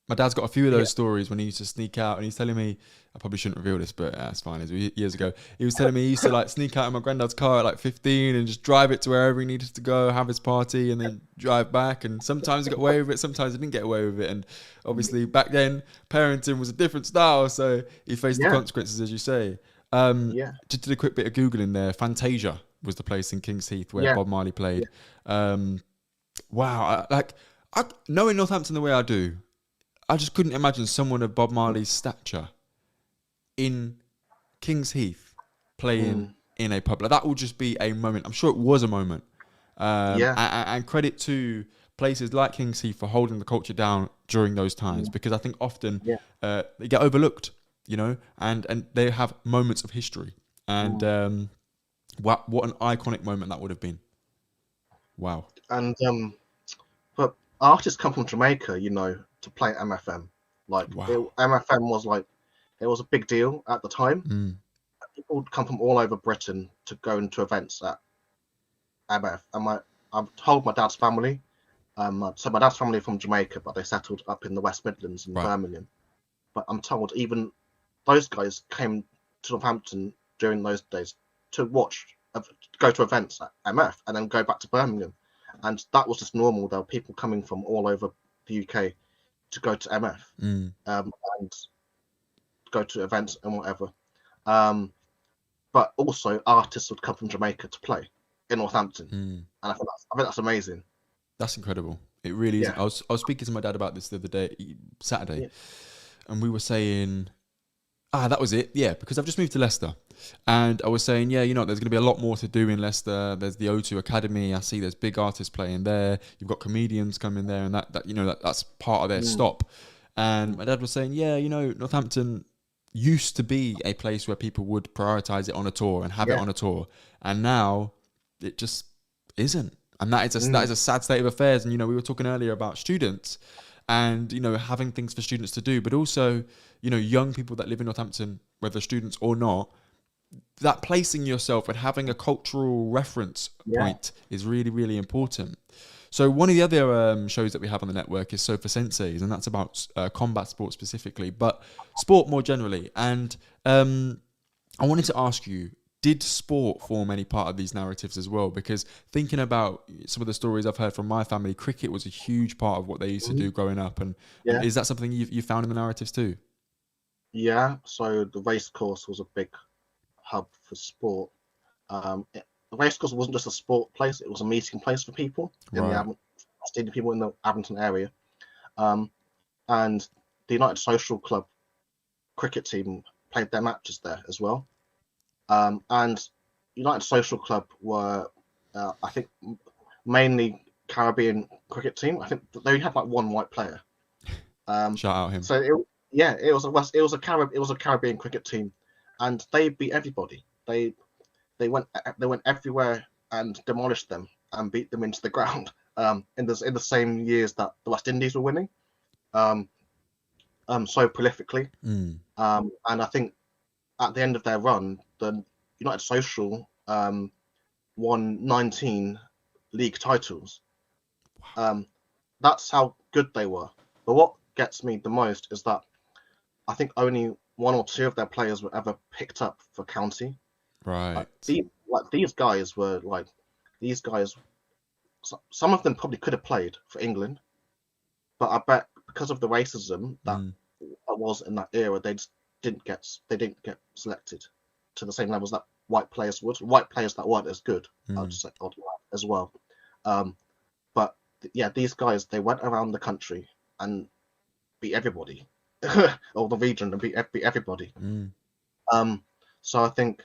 My dad's got a few of those stories when he used to sneak out, and he's telling me, I probably shouldn't reveal this, but that's fine. It was years ago. He was telling me he used to like sneak out in my granddad's car at like 15 and just drive it to wherever he needed to go, have his party, and then drive back. And sometimes he got away with it, sometimes he didn't get away with it. And obviously back then, parenting was a different style, so he faced the consequences, as you say. Just did a quick bit of Googling there. Fantasia was the place in King's Heath where Bob Marley played. Wow. Knowing Northampton the way I do, I just couldn't imagine someone of Bob Marley's stature in King's Heath playing in a pub. Like, that would just be a moment. I'm sure it was a moment. And credit to places like King's Heath for holding the culture down during those times, because I think often they get overlooked, you know, and they have moments of history. And what an iconic moment that would have been. Wow. And but artists come from Jamaica, you know, to play at MFM. MFM was it was a big deal at the time. People would come from all over Britain to go into events at MF. And I've told my dad's family. So my dad's family from Jamaica, but they settled up in the West Midlands in Birmingham. But I'm told even those guys came to Northampton during those days to go to events at MF and then go back to Birmingham. And that was just normal. There were people coming from all over the UK to go to MF and go to events and whatever. But also artists would come from Jamaica to play in Northampton. And I think that's amazing. That's incredible. It really is. I was speaking to my dad about this the other day, Saturday, and we were saying, that was it. Yeah, because I've just moved to Leicester. And I was saying, there's going to be a lot more to do in Leicester. There's the O2 Academy. I see there's big artists playing there. You've got comedians coming there, and that's part of their stop. And my dad was saying, Northampton used to be a place where people would prioritize it on a tour and have it on a tour. And now it just isn't. And that is a sad state of affairs. And, we were talking earlier about students and, having things for students to do, but also, young people that live in Northampton, whether students or not, that placing yourself and having a cultural reference Yeah. point is really, really important. So one of the other shows that we have on the network is Sofa Senseis, and that's about combat sport specifically, but sport more generally. And I wanted to ask you, did sport form any part of these narratives as well? Because thinking about some of the stories I've heard from my family, cricket was a huge part of what they used to do growing up. And Yeah. is that something you found in the narratives too? Yeah. So the race course was a big hub for sport. The race course wasn't just a sport place; it was a meeting place for people in Right. the people in the Abington area. And the United Social Club cricket team played their matches there as well. And United Social Club were, I think, mainly Caribbean cricket team. I think they only had like one white player. Shout out him. So it was a Caribbean cricket team, and they beat everybody. They went everywhere and demolished them and beat them into the ground. In the same years that the West Indies were winning, so prolifically. And I think at the end of their run, the United Social won 19 league titles. That's how good they were. But what gets me the most is that I think only one or two of their players were ever picked up for county. Right. These guys were like, some of them probably could have played for England, but I bet because of the racism that was in that era, they didn't get selected to the same levels that white players would. White players that weren't as good, I'd say, as well. But yeah, these guys, they went around the country and beat everybody, or the region, and beat everybody. So I think,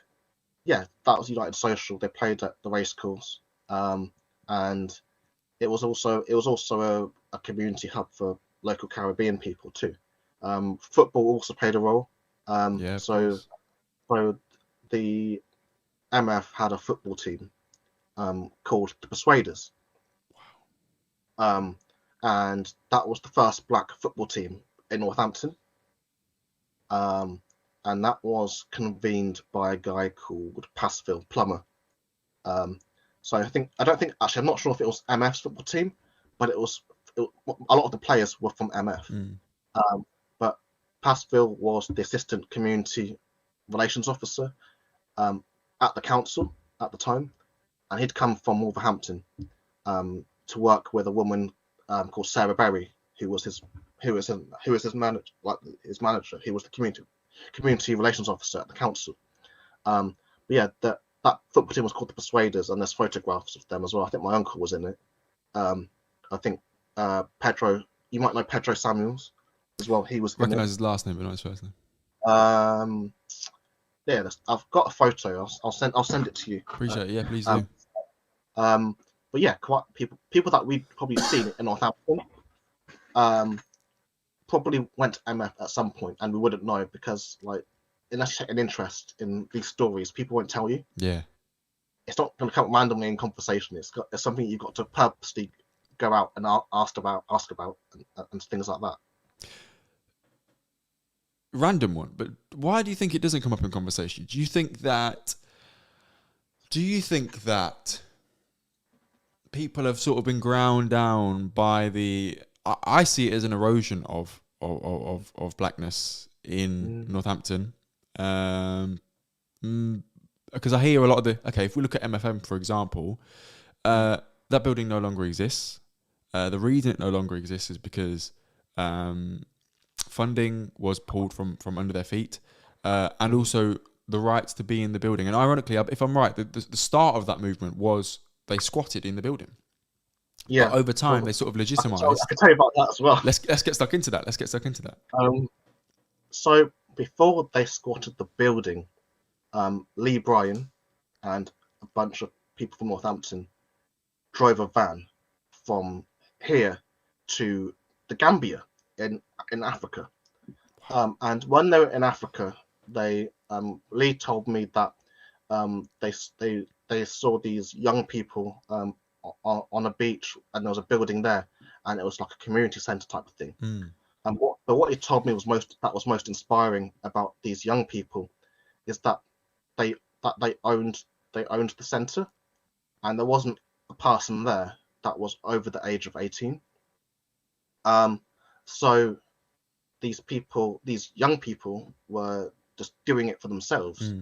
yeah, that was United Social. They played at the racecourse, and it was also a community hub for local Caribbean people too. Football also played a role. So the MF had a football team called the Persuaders. And that was the first black football team in Northampton. And that was convened by a guy called Passville Plummer. So I'm not sure if it was MF's football team, but a lot of the players were from MF. But Passville was the assistant community relations officer at the council at the time, and he'd come from Wolverhampton to work with a woman called Sarah Berry, who was his manager. He was the community relations officer at the council. But yeah, that football team was called the Persuaders, and there's photographs of them as well. I think my uncle was in it. I think Pedro, you might know Pedro Samuels as well. He was in Recognize it. his last name, but not his first name. Yeah, I've got a photo. I'll send it to you. Appreciate it. Yeah, please do. But yeah, quite people that we'd probably seen in Northampton probably went to MF at some point, and we wouldn't know because, like, unless you take an interest in these stories, people won't tell you. Yeah. It's not going to come randomly in conversation. It's something you've got to purposely go out and ask about and things like that. Random one, but why do you think it doesn't come up in conversation? Do you think that people have sort of been ground down by I see it as an erosion of blackness in Northampton, because I hear a lot of if we look at MFM, for example, that building no longer exists. The reason it no longer exists is because funding was pulled from under their feet, and also the rights to be in the building. And ironically, if I'm right, the start of that movement was they squatted in the building. Yeah. But over time, they sort of legitimized. I can tell you about that as well. Let's get stuck into that. So before they squatted the building, Lee Bryan and a bunch of people from Northampton drove a van from here to the Gambia in Africa. And when they were in Africa, Lee told me that they saw these young people on a beach, and there was a building there, and it was like a community center type of thing. But what he told me was most inspiring about these young people is that they owned the centre, and there wasn't a person there that was over the age of 18. So these young people were just doing it for themselves.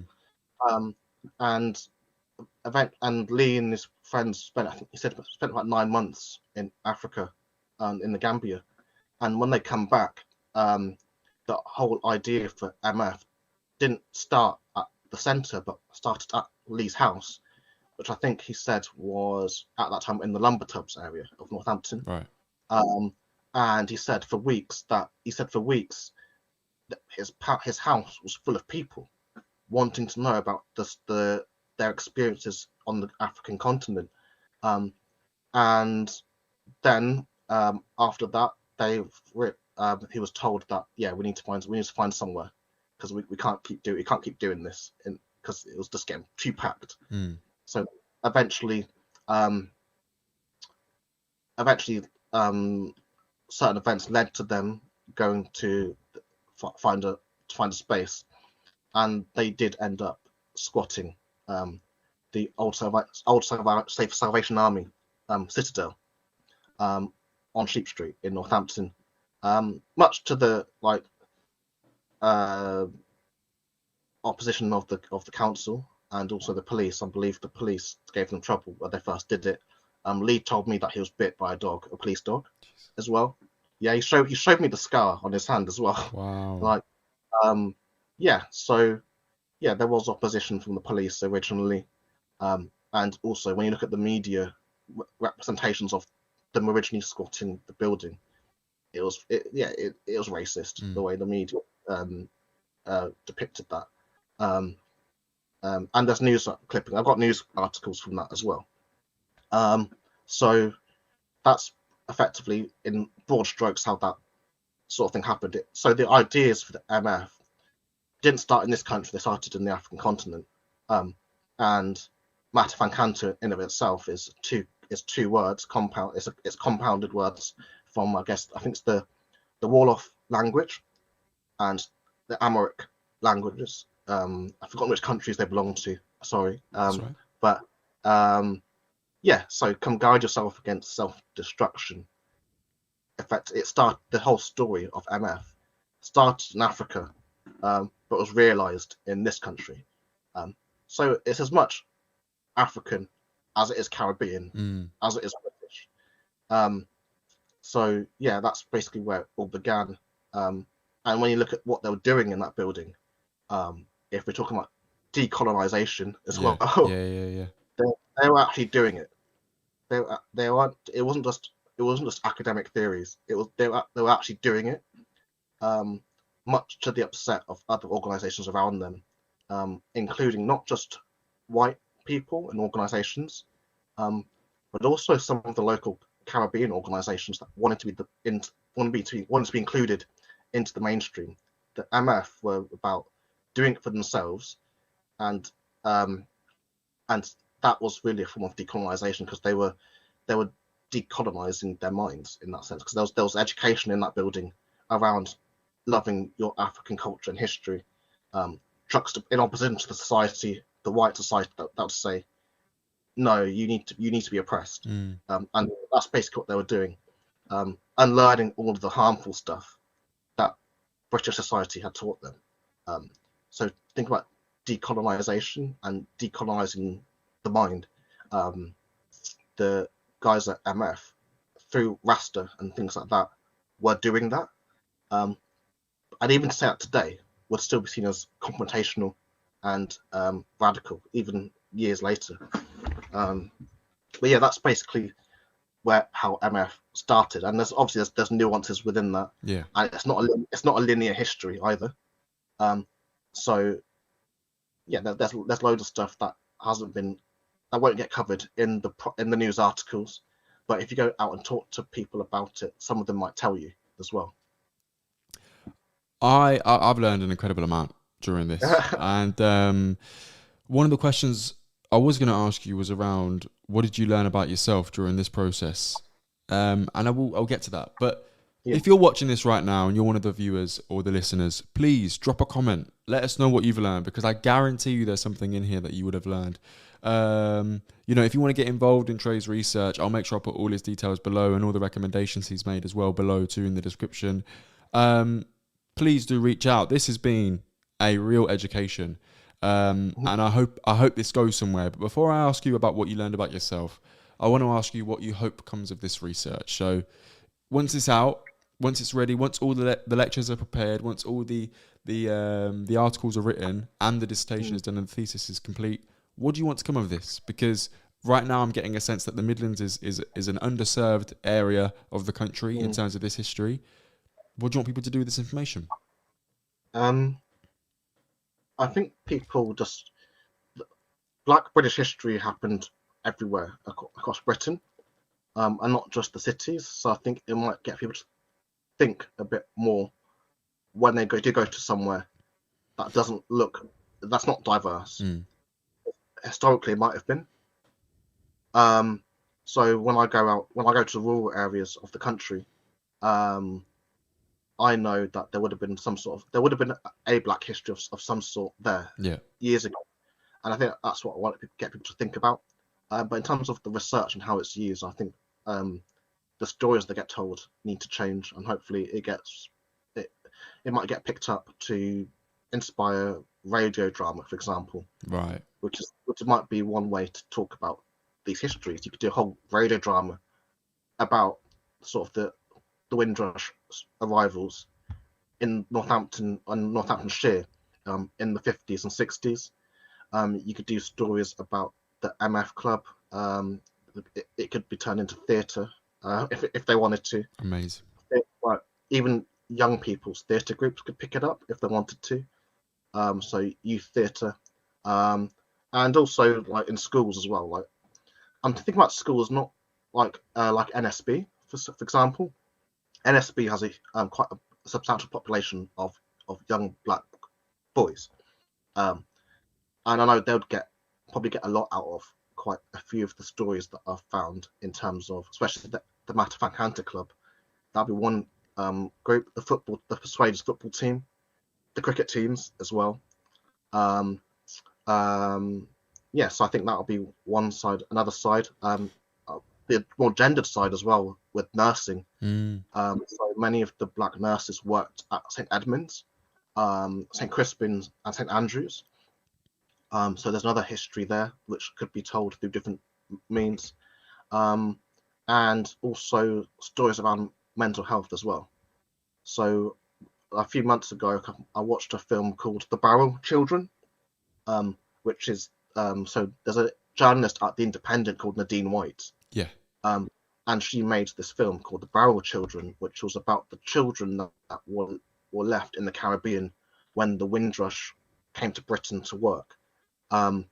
And Lee and his friends spent about 9 months in Africa, in the Gambia. And when they come back, the whole idea for MF didn't start at the centre, but started at Lee's house, which I think he said was at that time in the Lumber Tubs area of Northampton. Right. And he said for weeks that his house was full of people wanting to know about their experiences on the African continent. And then after that, he was told that we need to find somewhere, because we can't keep doing this, because it was just getting too packed. So eventually certain events led to them going to find a space, and they did end up squatting the old Salvation Army citadel on Sheep Street in Northampton, much to the opposition of the council and also the police. I believe the police gave them trouble when they first did it. Lee told me that he was bit by a police dog, as well. Yeah, he showed me the scar on his hand as well. Wow. So there was opposition from the police originally, and also when you look at the media representations of them originally squatting the building, it was racist, the way the media depicted that. And there's news clipping. I've got news articles from that as well. So that's effectively, in broad strokes, how that sort of thing happened. So the ideas for the MF didn't start in this country; they started in the African continent. And Matta Fancanta in of itself is two words, compound. It's compounded words from, I think it's the Wolof language and the Amharic languages. I've forgotten which countries they belong to. Sorry. That's right. But so come guide yourself against self-destruction. In fact, the whole story of MF started in Africa, but was realised in this country. So it's as much African as it is Caribbean, as it is British. So that's basically where it all began. And when you look at what they were doing in that building, if we're talking about decolonisation as well, they were actually doing it. They weren't. It wasn't just academic theories. They were actually doing it, much to the upset of other organisations around them, including not just white people and organisations, but also some of the local Caribbean organisations that wanted to be included into the mainstream. The MF were about doing it for themselves, and that was really a form of decolonisation, because they were decolonising their minds in that sense, because there was education in that building around loving your African culture and history, in opposition to the white society that would say, no, you need to be oppressed, and that's basically what they were doing, unlearning all of the harmful stuff that British society had taught them. So think about decolonisation and decolonising the mind. The guys at MF, through Rasta and things like that, were doing that. I'd even say that today would still be seen as confrontational and radical, even years later. But that's basically how MF started, and there's nuances within that. Yeah, and it's not a linear history either. So there's loads of stuff that won't get covered in the news articles, but if you go out and talk to people about it, some of them might tell you as well. I've learned an incredible amount during this, and one of the questions I was going to ask you was around, what did you learn about yourself during this process? And I'll get to that, but Yeah. If you're watching this right now and you're one of the viewers or the listeners, please drop a comment. Let us know what you've learned, because I guarantee you there's something in here that you would have learned. If you want to get involved in Tré's research, I'll make sure I put all his details below and all the recommendations he's made as well below too in the description. Please do reach out. This has been a real education, and I hope this goes somewhere. But before I ask you about what you learned about yourself, I want to ask you what you hope comes of this research. So once it's out, once it's ready, once all the lectures are prepared, once all the articles are written and the dissertation is done and the thesis is complete, what do you want to come of this? Because right now I'm getting a sense that the Midlands is an underserved area of the country in terms of this history. What do you want people to do with this information? I think people just... Black British history happened everywhere across Britain, and not just the cities. So I think it might get people to think a bit more when they do go to somewhere that's not diverse. Historically, it might have been. So when I go to rural areas of the country, I know that there would have been a Black history of some sort there years ago, and I think that's what I want to get people to think about. But in terms of the research and how it's used, I think the stories that get told need to change, and hopefully it might get picked up to inspire radio drama, for example. Right. Which might be one way to talk about these histories. You could do a whole radio drama about sort of the Windrush arrivals in Northampton and Northamptonshire in the 50s and 60s. You could do stories about the MF Club. It could be turned into theatre if they wanted to. Amazing. But even young people's theatre groups could pick it up if they wanted to. So youth theatre, and also like in schools as well. Like I'm thinking about schools not like NSB for example. NSB has quite a substantial population of young Black boys, and I know they would probably get a lot out of quite a few of the stories that I've found in terms of, especially the Matta Fancanta Club. That'd be one group. The Persuaders football team, the cricket teams as well. So I think that'll be one side. Another side, the more gendered side as well, with nursing. So many of the Black nurses worked at St Edmunds, St Crispin's, and St Andrews. So there's another history there which could be told through different means, and also stories around mental health as well. So a few months ago, I watched a film called The Barrel Children, which is so there's a journalist at The Independent called Nadine White. Yeah. And she made this film called The Barrel Children, which was about the children that were left in the Caribbean when the Windrush came to Britain to work. And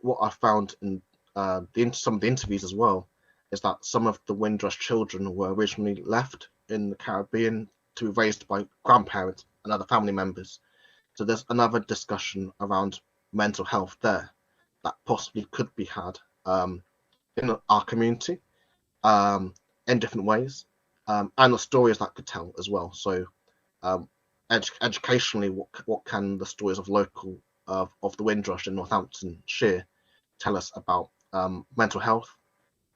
what I found in some of the interviews as well is that some of the Windrush children were originally left in the Caribbean to be raised by grandparents and other family members. So there's another discussion around mental health there that possibly could be had in our community in different ways, and the stories that could tell as well. So educationally, what can the stories of the Windrush in Northamptonshire tell us about mental health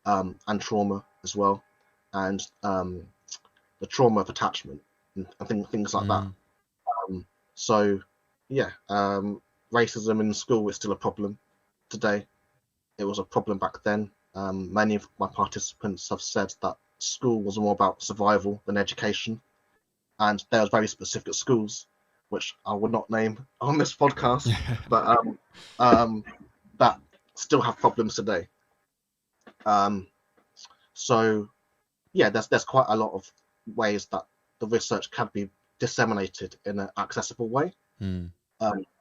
and trauma as well, and the trauma of attachment and things like that. Racism in school is still a problem today. It was a problem back then. Many of my participants have said that school was more about survival than education, and there was very specific schools, which I would not name on this podcast, but that still have problems today. There's quite a lot of ways that the research can be disseminated in an accessible way.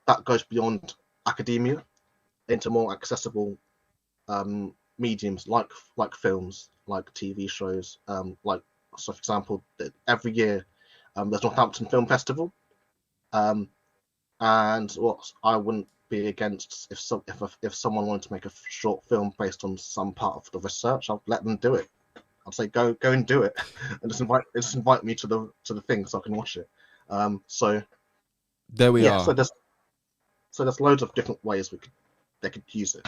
That goes beyond academia into more accessible mediums like films, like TV shows. For example, every year there's Northampton Film Festival, and what I wouldn't be against if someone wanted to make a short film based on some part of the research, I'll let them do it. I'd say go and do it, and just invite me to the thing so I can watch it. So there we are. So there's loads of different ways they could use it.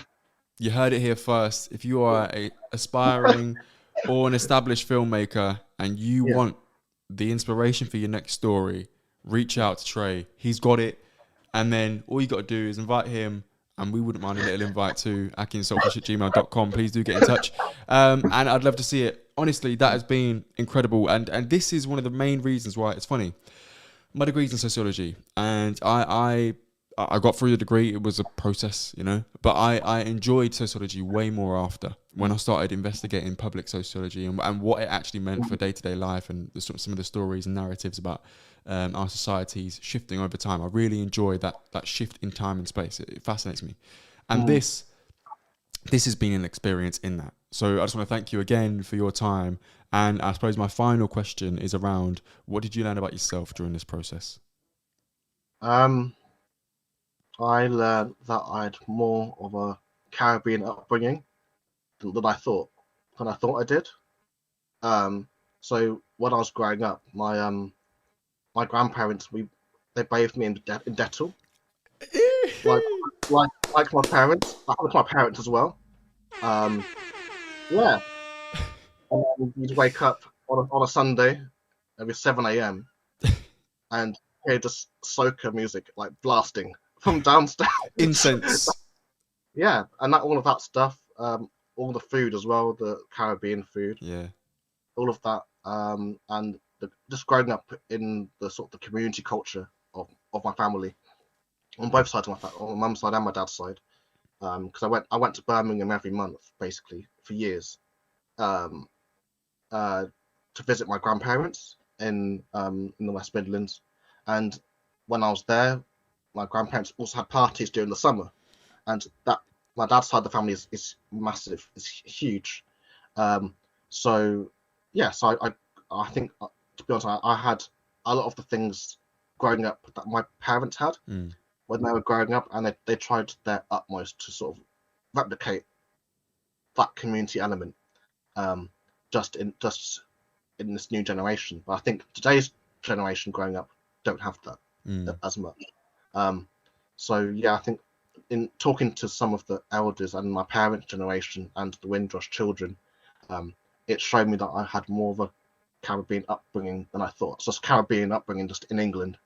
You heard it here first. If you are a aspiring or an established filmmaker and you want the inspiration for your next story, reach out to Tré. He's got it. And then all you got to do is invite him, and we wouldn't mind a little invite to akhi&saltfish@gmail.com. Please do get in touch. And I'd love to see it. Honestly, that has been incredible. And this is one of the main reasons why it's funny. My degree's in sociology, and I got through the degree. It was a process, but I enjoyed sociology way more after, when I started investigating public sociology and what it actually meant for day-to-day life, and some of the stories and narratives about our societies shifting over time. I really enjoy that shift in time and space. It fascinates me. And this has been an experience in that. So I just want to thank you again for your time. And I suppose my final question is around, what did you learn about yourself during this process? I learned that I had more of a Caribbean upbringing than I thought I did. So when I was growing up, my grandparents, they bathed me in Dettol, like my parents. I was my parents as well. Yeah. And then you'd wake up on a Sunday, every 7 a.m. and hear just soca music like blasting from downstairs. Incense. Yeah, and all of that stuff, all the food as well, the Caribbean food. Yeah. All of that, and just growing up in the sort of the community culture of my family, on both sides of my family, on my mum's side and my dad's side, because I went to Birmingham every month basically for years, to visit my grandparents in the West Midlands, and when I was there, my grandparents also had parties during the summer, and that my dad's side of the family is massive, it's huge, so I think, to be honest, I had a lot of the things growing up that my parents had when they were growing up, and they tried their utmost to sort of replicate that community element, just in this new generation. But I think today's generation growing up don't have that as much. So yeah, I think in talking to some of the elders and my parents' generation and the Windrush children, it showed me that I had more of a Caribbean upbringing than I thought. So it's Caribbean upbringing just in England,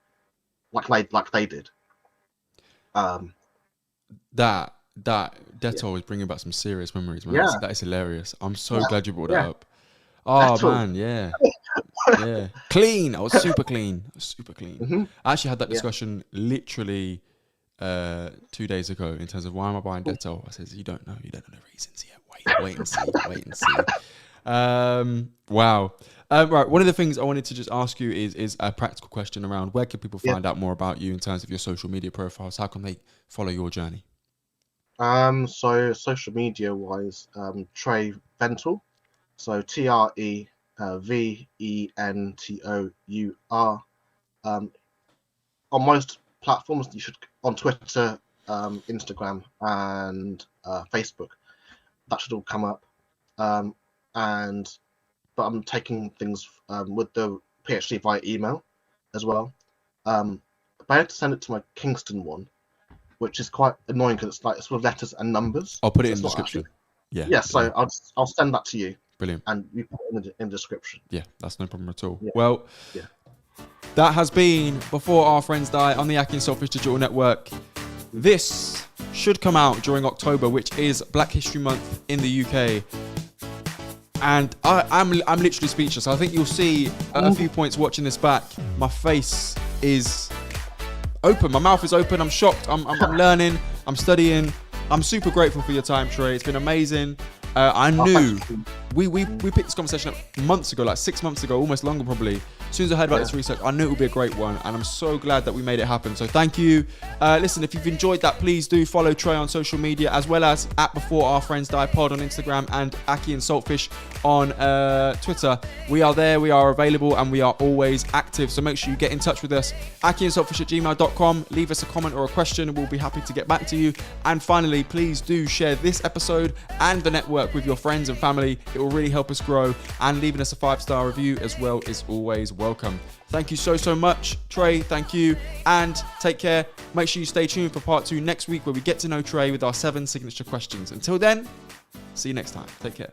like they did. That Dettol is bringing back some serious memories, man. Yeah. That is hilarious. I'm so glad you brought that up. Oh Dettol. Man, yeah. Yeah. Clean. I was super clean. Mm-hmm. I actually had that discussion literally 2 days ago in terms of why am I buying Dettol. I says, you don't know the reasons yet. Wait and see. Wow. Right. One of the things I wanted to just ask you is a practical question around where can people find out more about you in terms of your social media profiles? How can they follow your journey? So social media wise, Tré Ventour, so TRE VENTOUR. On most platforms, you should, on Twitter, Instagram, and Facebook, that should all come up. But I'm taking things with the PhD via email as well. But I had to send it to my Kingston one, which is quite annoying because it's with letters and numbers. I'll put it in the description. Yeah. So I'll send that to you. Brilliant. And you put it in the description. Yeah, that's no problem at all. Yeah. Well, that has been Before Our Friends Die on the akhi&saltfish Digital Network. This should come out during October, which is Black History Month in the UK. And I'm literally speechless. I think you'll see at a few points watching this back, my face is open. My mouth is open. I'm shocked. I'm learning. I'm studying. I'm super grateful for your time, Tré. It's been amazing. I knew we picked this conversation up months ago, like 6 months ago, almost longer probably. As soon as I heard about this research, I knew it would be a great one, and I'm so glad that we made it happen. So thank you. Listen, if you've enjoyed that, please do follow Tré on social media, as well as at Before Our Friends Die Pod on Instagram and akhi&saltfish on Twitter. We are there, we are available, and we are always active. So make sure you get in touch with us. akhi&saltfish@gmail.com. Leave us a comment or a question, and we'll be happy to get back to you. And finally, please do share this episode and the network network with your friends and family. It will really help us grow, and leaving us a 5-star review as well is always welcome. Thank you so much. Tré, thank you, and take care. Make sure you stay tuned for part 2 next week, where we get to know Tré with our 7 signature questions. Until then, see you next time. Take care.